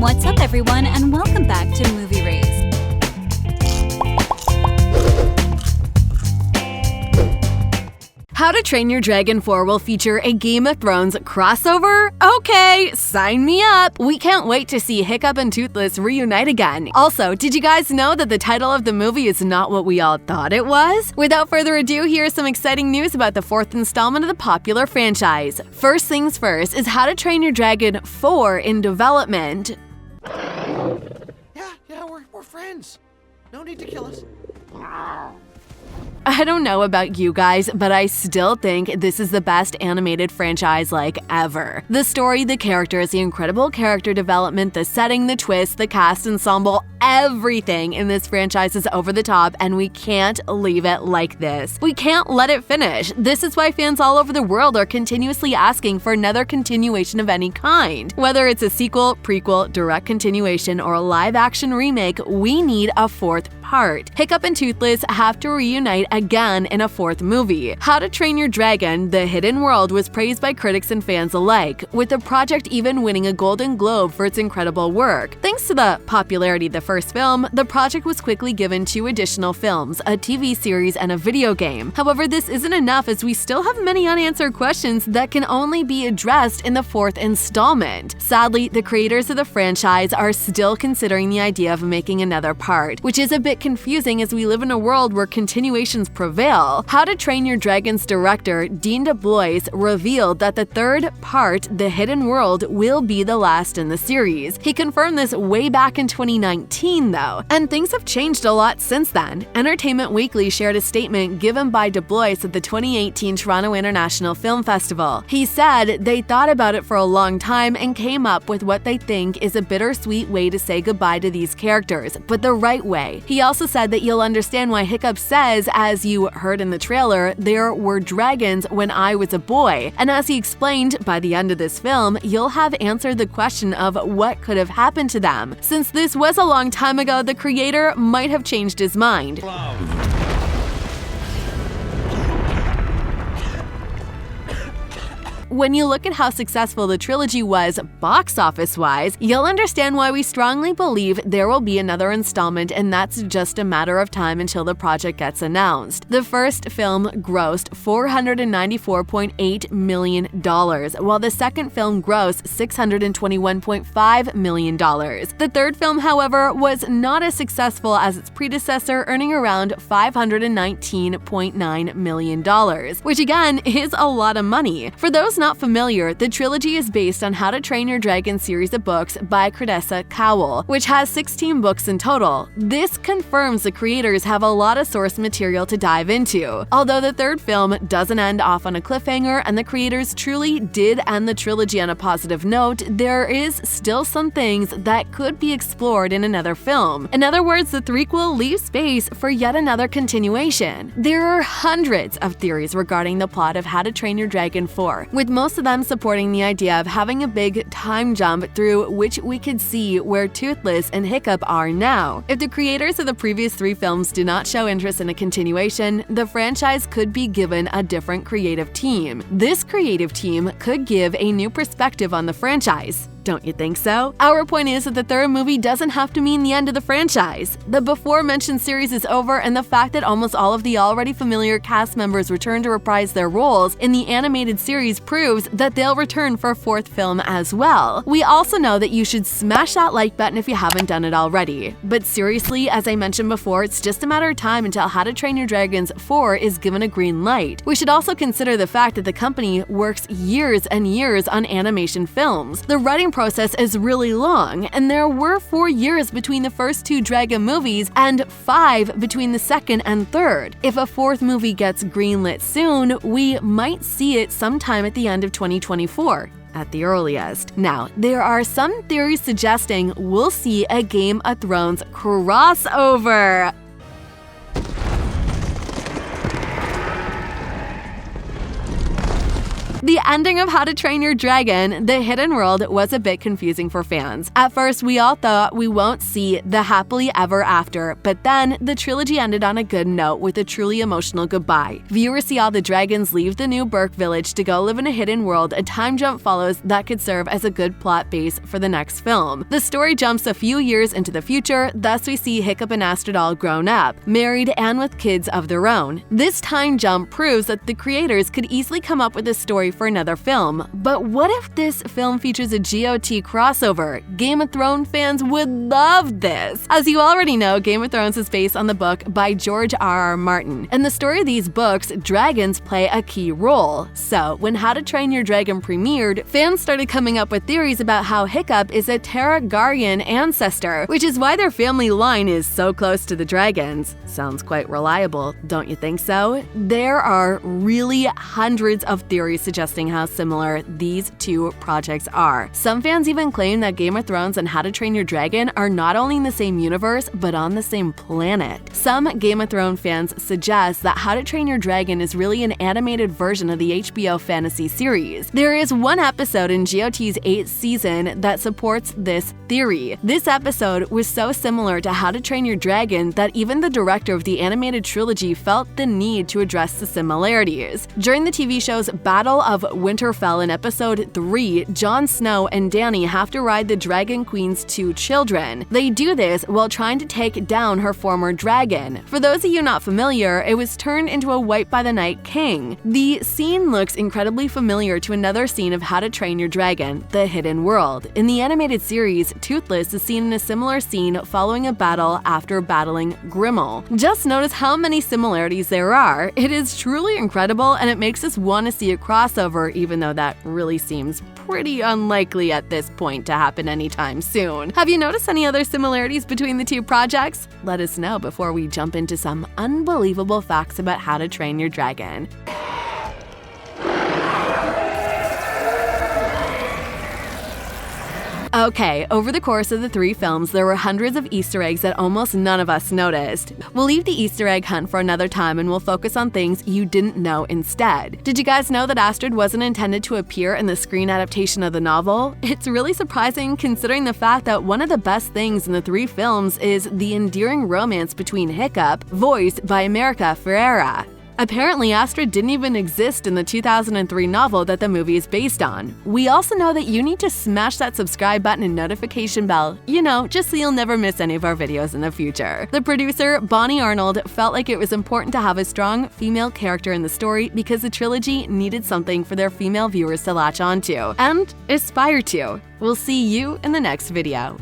What's up, everyone, and welcome back to Movie Race. How to Train Your Dragon 4 will feature a Game of Thrones crossover? Okay, sign me up! We can't wait to see Hiccup and Toothless reunite again. Also, did you guys know that the title of the movie is not what we all thought it was? Without further ado, here's some exciting news about the fourth installment of the popular franchise. First things first is How to Train Your Dragon 4 in development. Yeah, we're friends. No need to kill us. I don't know about you guys, but I still think this is the best animated franchise ever. The story, the characters, the incredible character development, the setting, the twist, the cast ensemble, everything in this franchise is over the top, and we can't leave it like this. We can't let it finish. This is why fans all over the world are continuously asking for another continuation of any kind. Whether it's a sequel, prequel, direct continuation, or a live-action remake, we need a fourth part. Hiccup and Toothless have to reunite again in a fourth movie. How to Train Your Dragon: The Hidden World was praised by critics and fans alike, with the project even winning a Golden Globe for its incredible work. Thanks to the popularity of the first film, the project was quickly given 2 additional films, a TV series, and a video game. However, this isn't enough, as we still have many unanswered questions that can only be addressed in the fourth installment. Sadly, the creators of the franchise are still considering the idea of making another part, which is a bit confusing as we live in a world where continuations prevail. How to Train Your Dragon's director, DeBlois, revealed that the third part, The Hidden World, will be the last in the series. He confirmed this way back in 2019, though, and things have changed a lot since then. Entertainment Weekly shared a statement given by DeBlois at the 2018 Toronto International Film Festival. He said they thought about it for a long time and came up with what they think is a bittersweet way to say goodbye to these characters, but the right way. He also said that you'll understand why Hiccup says, as you heard in the trailer, there were dragons when I was a boy. And as he explained, by the end of this film, you'll have answered the question of what could have happened to them. Since this was a long time ago, the creator might have changed his mind. When you look at how successful the trilogy was box office-wise, you'll understand why we strongly believe there will be another installment, and that's just a matter of time until the project gets announced. The first film grossed $494.8 million, while the second film grossed $621.5 million. The third film, however, was not as successful as its predecessor, earning around $519.9 million, which again is a lot of money. For those not familiar, the trilogy is based on How to Train Your Dragon series of books by Cressida Cowell, which has 16 books in total. This confirms the creators have a lot of source material to dive into. Although the third film doesn't end off on a cliffhanger and the creators truly did end the trilogy on a positive note, there is still some things that could be explored in another film. In other words, the threequel leaves space for yet another continuation. There are hundreds of theories regarding the plot of How to Train Your Dragon 4, with most of them supporting the idea of having a big time jump through which we could see where Toothless and Hiccup are now. If the creators of the previous 3 films do not show interest in a continuation, the franchise could be given a different creative team. This creative team could give a new perspective on the franchise. Don't you think so? Our point is that the third movie doesn't have to mean the end of the franchise. The before-mentioned series is over, and the fact that almost all of the already familiar cast members return to reprise their roles in the animated series proves that they'll return for a fourth film as well. We also know that you should smash that like button if you haven't done it already. But seriously, as I mentioned before, it's just a matter of time until How to Train Your Dragon 4 is given a green light. We should also consider the fact that the company works years and years on animation films. The writing process is really long, and there were 4 years between the first 2 Dragon movies and 5 between the second and third. If a fourth movie gets greenlit soon, we might see it sometime at the end of 2024. At the earliest. Now, there are some theories suggesting we'll see a Game of Thrones crossover. The ending of How to Train Your Dragon, The Hidden World, was a bit confusing for fans. At first, we all thought we won't see the happily ever after, but then the trilogy ended on a good note with a truly emotional goodbye. Viewers see all the dragons leave the new Burke village to go live in a hidden world. A time jump follows that could serve as a good plot base for the next film. The story jumps a few years into the future, thus we see Hiccup and Astrid all grown up, married and with kids of their own. This time jump proves that the creators could easily come up with a story for another film. But what if this film features a GOT crossover? Game of Thrones fans would love this! As you already know, Game of Thrones is based on the book by George R.R. Martin. In the story of these books, dragons play a key role. So, when How to Train Your Dragon premiered, fans started coming up with theories about how Hiccup is a Targaryen ancestor, which is why their family line is so close to the dragons. Sounds quite reliable, don't you think so? There are really hundreds of theories suggesting how similar these two projects are. Some fans even claim that Game of Thrones and How to Train Your Dragon are not only in the same universe, but on the same planet. Some Game of Thrones fans suggest that How to Train Your Dragon is really an animated version of the HBO fantasy series. There is one episode in GOT's 8th season that supports this theory. This episode was so similar to How to Train Your Dragon that even the director of the animated trilogy felt the need to address the similarities. During the TV show's Battle of Winterfell in episode 3, Jon Snow and Dany have to ride the Dragon Queen's 2 children. They do this while trying to take down her former dragon. For those of you not familiar, it was turned into a white-by-the-night king. The scene looks incredibly familiar to another scene of How to Train Your Dragon, The Hidden World. In the animated series, Toothless is seen in a similar scene following a battle after battling Grimmel. Just notice how many similarities there are. It is truly incredible, and it makes us want to see a crossover, even though that really seems pretty unlikely at this point to happen anytime soon. Have you noticed any other similarities between the two projects? Let us know before we jump into some unbelievable facts about How to Train Your Dragon. Okay, over the course of the 3 films, there were hundreds of Easter eggs that almost none of us noticed. We'll leave the Easter egg hunt for another time and we'll focus on things you didn't know instead. Did you guys know that Astrid wasn't intended to appear in the screen adaptation of the novel? It's really surprising considering the fact that one of the best things in the 3 films is the endearing romance between Hiccup, voiced by America Ferrera. Apparently, Astrid didn't even exist in the 2003 novel that the movie is based on. We also know that you need to smash that subscribe button and notification bell, just so you'll never miss any of our videos in the future. The producer, Bonnie Arnold, felt like it was important to have a strong female character in the story because the trilogy needed something for their female viewers to latch onto and aspire to. We'll see you in the next video.